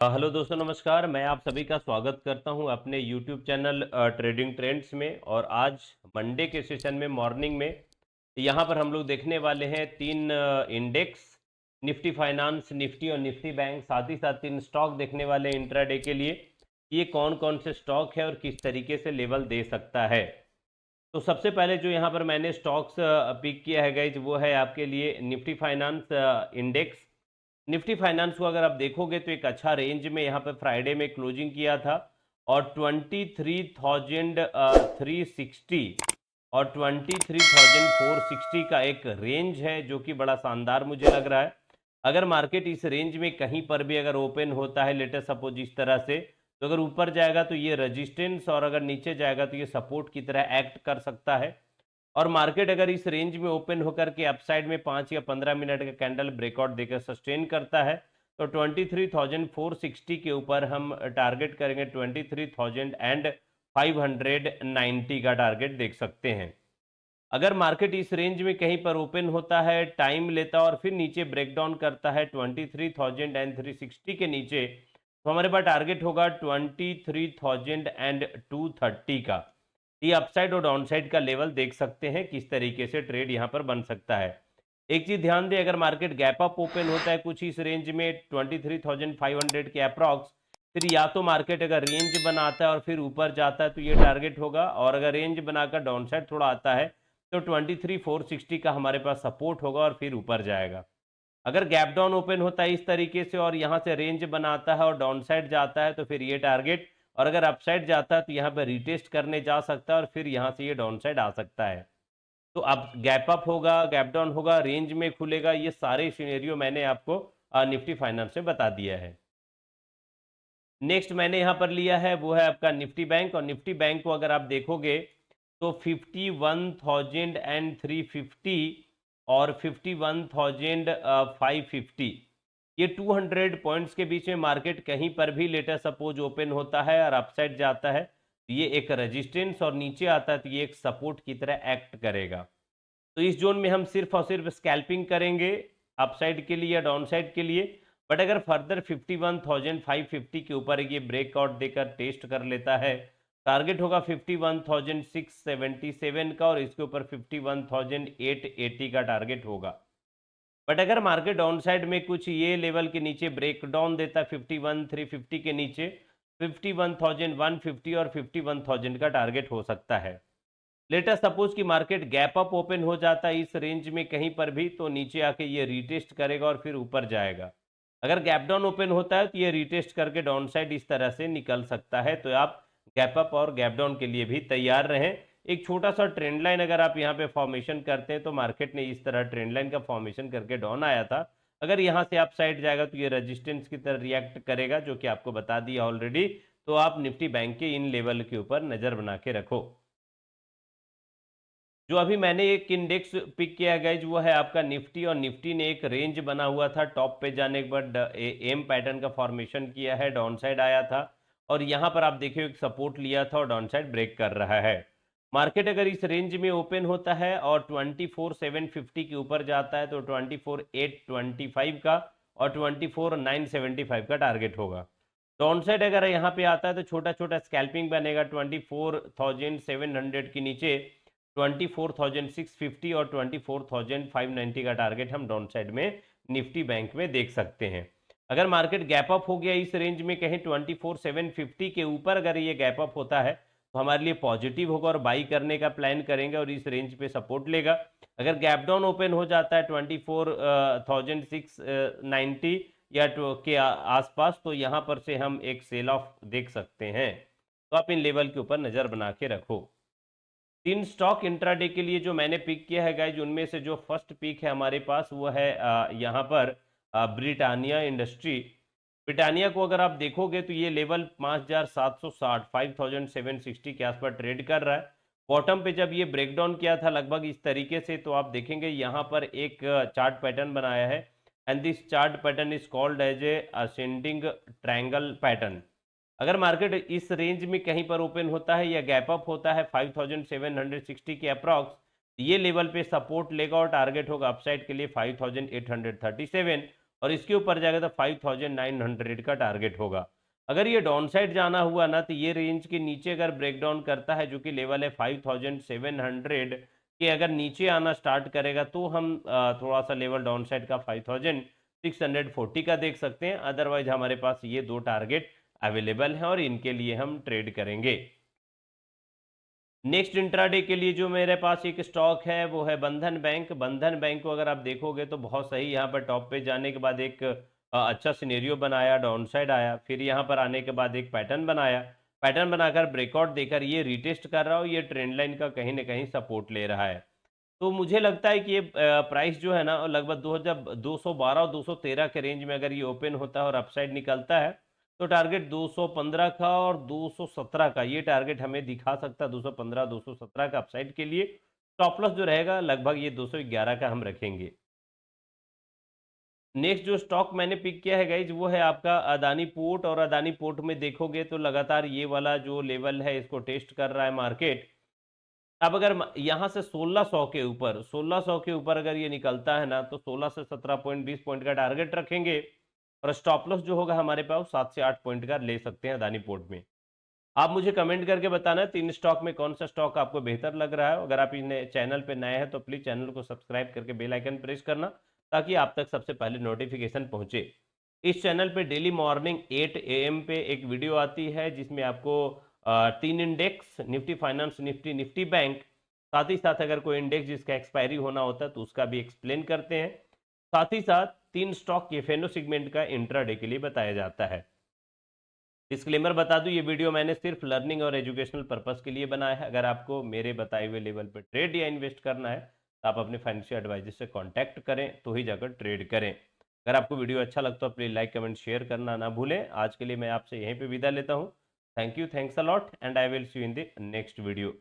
Hello दोस्तों, नमस्कार। मैं आप सभी का स्वागत करता हूं अपने यूट्यूब चैनल ट्रेडिंग ट्रेंड्स में। और आज मंडे के सेशन में मॉर्निंग में यहां पर हम लोग देखने वाले हैं तीन इंडेक्स, निफ्टी फाइनेंस, निफ्टी और निफ्टी बैंक। साथ ही साथ तीन स्टॉक देखने वाले हैं इंट्राडे के लिए। ये कौन कौन से स्टॉक है और किस तरीके से लेवल दे सकता है। तो सबसे पहले जो यहाँ पर मैंने स्टॉक्स पिक किया है गाइज, वो है आपके लिए Nifty finance index. Nifty finance को अगर आप देखोगे तो एक अच्छा रेंज में यहाँ पे फ्राइडे में क्लोजिंग किया था और 23,360 और 23,460 का एक रेंज है जो कि बड़ा शानदार मुझे लग रहा है। अगर मार्केट इस रेंज में कहीं पर भी अगर ओपन होता है, लेटेस्ट सपोज इस तरह से, तो अगर ऊपर जाएगा तो ये रेजिस्टेंस और अगर नीचे जाएगा तो ये सपोर्ट की तरह एक्ट कर सकता है। और मार्केट अगर इस रेंज में ओपन होकर के अपसाइड में 5 या 15 मिनट का कैंडल ब्रेकआउट देकर सस्टेन करता है तो 23,460 के ऊपर हम टारगेट करेंगे। 23,590 का टारगेट देख सकते हैं। अगर मार्केट इस रेंज में कहीं पर ओपन होता है, टाइम लेता और फिर नीचे ब्रेकडाउन करता है 23,360 के नीचे, तो हमारे पास टारगेट होगा 23,230 का। ये अपसाइड और डाउनसाइड का लेवल देख सकते हैं किस तरीके से ट्रेड यहां पर बन सकता है। एक चीज ध्यान दें, अगर मार्केट गैप अप ओपन होता है कुछ इस रेंज में 23,500 के अप्रॉक्स, फिर या तो मार्केट अगर रेंज बनाता है और फिर ऊपर जाता है तो ये टारगेट होगा, और अगर रेंज बनाकर डाउनसाइड थोड़ा आता है तो 23,460 का हमारे पास सपोर्ट होगा और फिर ऊपर जाएगा। अगर गैप डाउन ओपन होता है इस तरीके से और यहाँ से रेंज बनाता है और डाउन साइड जाता है तो फिर ये टारगेट, और अगर अपसाइड जाता है तो यहाँ पर रिटेस्ट करने जा सकता है और फिर यहाँ से ये डाउन साइड आ सकता है। तो अब गैप अप होगा, गैप डाउन होगा, रेंज में खुलेगा, ये सारे सिनेरियो मैंने आपको निफ्टी फाइनेंस में बता दिया है। नेक्स्ट मैंने यहाँ पर लिया है वो है आपका निफ्टी बैंक। और निफ्टी बैंक को अगर आप देखोगे तो 51,350 और 51,550, ये 200 पॉइंट्स के बीच में मार्केट कहीं पर भी लेटर सपोज ओपन होता है और अपसाइड जाता है तो ये एक रेजिस्टेंस, और नीचे आता है तो ये एक सपोर्ट की तरह एक्ट करेगा। तो इस जोन में हम सिर्फ और सिर्फ स्कैल्पिंग करेंगे अपसाइड के लिए या डाउन साइड के लिए। बट अगर फर्दर 51,550 के ऊपर ये ब्रेकआउट देकर टेस्ट कर लेता है, टारगेट होगा 51,677 का, और इसके ऊपर 51,880 का टारगेट होगा। बट अगर मार्केट डाउन साइड में कुछ ये लेवल के नीचे ब्रेक डाउन देता है 51,350 के नीचे, 51,150 और 51,000 का टारगेट हो सकता है। लेटर सपोज कि मार्केट गैप अप ओपन हो जाता है इस रेंज में कहीं पर भी, तो नीचे आके ये रीटेस्ट करेगा और फिर ऊपर जाएगा। अगर गैप डाउन ओपन होता है तो ये रीटेस्ट करके डाउन साइड इस तरह से निकल सकता है। तो आप गैप अप और गैप डाउन के लिए भी तैयार रहें। एक छोटा सा ट्रेंड लाइन अगर आप यहाँ पे फॉर्मेशन करते हैं तो मार्केट ने इस तरह ट्रेंड लाइन का फॉर्मेशन करके डाउन आया था। अगर यहाँ से आप साइड जाएगा तो ये रेजिस्टेंस की तरह रिएक्ट करेगा, जो कि आपको बता दिया ऑलरेडी। तो आप निफ्टी बैंक के इन लेवल के ऊपर नजर बना के रखो। जो अभी मैंने एक इंडेक्स पिक किया गाइज, वो है आपका निफ्टी। और निफ्टी ने एक रेंज बना हुआ था, टॉप पे जाने के बाद एम पैटर्न का फॉर्मेशन किया है, डाउन साइड आया था और यहाँ पर आप देखिए एक सपोर्ट लिया था और डाउन साइड ब्रेक कर रहा है। मार्केट अगर इस रेंज में ओपन होता है और 24,750 के ऊपर जाता है तो 24,825 का और 24,975 का टारगेट होगा। डाउन साइड अगर यहाँ पे आता है तो छोटा छोटा स्कैल्पिंग बनेगा 24,700 के नीचे, 24,650 और 24,590 का टारगेट हम डाउन साइड में निफ्टी बैंक में देख सकते हैं। अगर मार्केट गैप अप हो गया इस रेंज में कहीं 24,750 के ऊपर, अगर ये गैप अप होता है तो हमारे लिए पॉजिटिव होगा और बाई करने का प्लान करेंगे और इस रेंज पे सपोर्ट लेगा। अगर गैप डाउन ओपन हो जाता है 24,690 या के आसपास, तो यहाँ पर से हम एक सेल ऑफ देख सकते हैं। तो आप इन लेवल के ऊपर नजर बना के रखो। तीन स्टॉक इंट्राडे के लिए जो मैंने पिक किया है गाइज, उनमें से जो फर्स्ट पिक है हमारे पास वो है यहाँ पर ब्रिटानिया इंडस्ट्री। ब्रिटानिया को अगर आप देखोगे तो ये लेवल 5,760 5,760 के आसपास ट्रेड कर रहा है। बॉटम पे जब ये ब्रेकडाउन किया था लगभग इस तरीके से, तो आप देखेंगे यहाँ पर एक चार्ट पैटर्न बनाया है, and this chart pattern is called as a ascending triangle pattern. अगर मार्केट इस रेंज में कहीं पर ओपन होता है या गैप अप होता है 5,760 के अप्रॉक्स, ये लेवल पे सपोर्ट लेगा और टारगेट होगा अपसाइड के लिए 5,837 और इसके ऊपर जाएगा तो 5900 का टारगेट होगा। अगर ये डाउन साइड जाना हुआ ना तो ये रेंज के नीचे अगर ब्रेक डाउन करता है, जो कि लेवल है 5700 के, अगर नीचे आना स्टार्ट करेगा तो हम थोड़ा सा लेवल डाउन साइड का 5640 का देख सकते हैं। अदरवाइज हमारे पास ये दो टारगेट अवेलेबल हैं और इनके लिए हम ट्रेड करेंगे। नेक्स्ट इंट्राडे के लिए जो मेरे पास एक स्टॉक है वो है बंधन बैंक। बंधन बैंक को अगर आप देखोगे तो बहुत सही, यहाँ पर टॉप पे जाने के बाद एक अच्छा सिनेरियो बनाया, डाउन साइड आया, फिर यहाँ पर आने के बाद एक पैटर्न बनाया, पैटर्न बनाकर ब्रेकआउट देकर ये रिटेस्ट कर रहा हो, ये ट्रेंड लाइन का कहीं ना कहीं सपोर्ट ले रहा है। तो मुझे लगता है कि ये प्राइस जो है ना लगभग 2212 और 213 के रेंज में अगर ये ओपन होता है और अपसाइड निकलता है तो टारगेट 215 का और 217 का ये टारगेट हमें दिखा सकता है। 215 217 का अपसाइड के लिए स्टॉप लॉस जो रहेगा लगभग ये 211 का हम रखेंगे। नेक्स्ट जो स्टॉक मैंने पिक किया है गाइज वो है आपका अदानी पोर्ट। और अदानी पोर्ट में देखोगे तो लगातार ये वाला जो लेवल है इसको टेस्ट कर रहा है मार्केट। अब अगर यहाँ से 1600 के ऊपर 1600 के ऊपर अगर ये निकलता है ना तो 16 से 17 पॉइंट 20 पॉइंट का टारगेट रखेंगे और स्टॉप लॉस जो होगा हमारे पास 7 से 8 पॉइंट का ले सकते हैं अदानी पोर्ट में। आप मुझे कमेंट करके बताना तीन स्टॉक में कौन सा स्टॉक आपको बेहतर लग रहा है। अगर आप इन चैनल पे नए हैं तो प्लीज चैनल को सब्सक्राइब करके बेल आइकन प्रेस करना ताकि आप तक सबसे पहले नोटिफिकेशन पहुंचे। इस चैनल पे डेली मॉर्निंग 8 AM पे एक वीडियो आती है जिसमें आपको 3 index Nifty finance, Nifty bank, साथ ही साथ अगर कोई इंडेक्स जिसका एक्सपायरी होना होता है तो उसका भी एक्सप्लेन करते हैं। साथ ही साथ 3 स्टॉक के फेनो सेगमेंट का इंट्राडे के लिए बताया जाता है। डिस्क्लेमर बता दूं, ये वीडियो मैंने सिर्फ लर्निंग और एजुकेशनल पर्पस के लिए बनाया है। अगर आपको मेरे बताए हुए लेवल पर ट्रेड या इन्वेस्ट करना है तो आप अपने फाइनेंशियल एडवाइजर से कांटेक्ट करें तो ही जाकर ट्रेड करें। अगर आपको वीडियो अच्छा लगता है प्लीज लाइक कमेंट शेयर करना ना भूलें। आज के लिए मैं आपसे यहीं पे विदा लेता हूं। Thank you, thanks a lot and I will see you in the next video.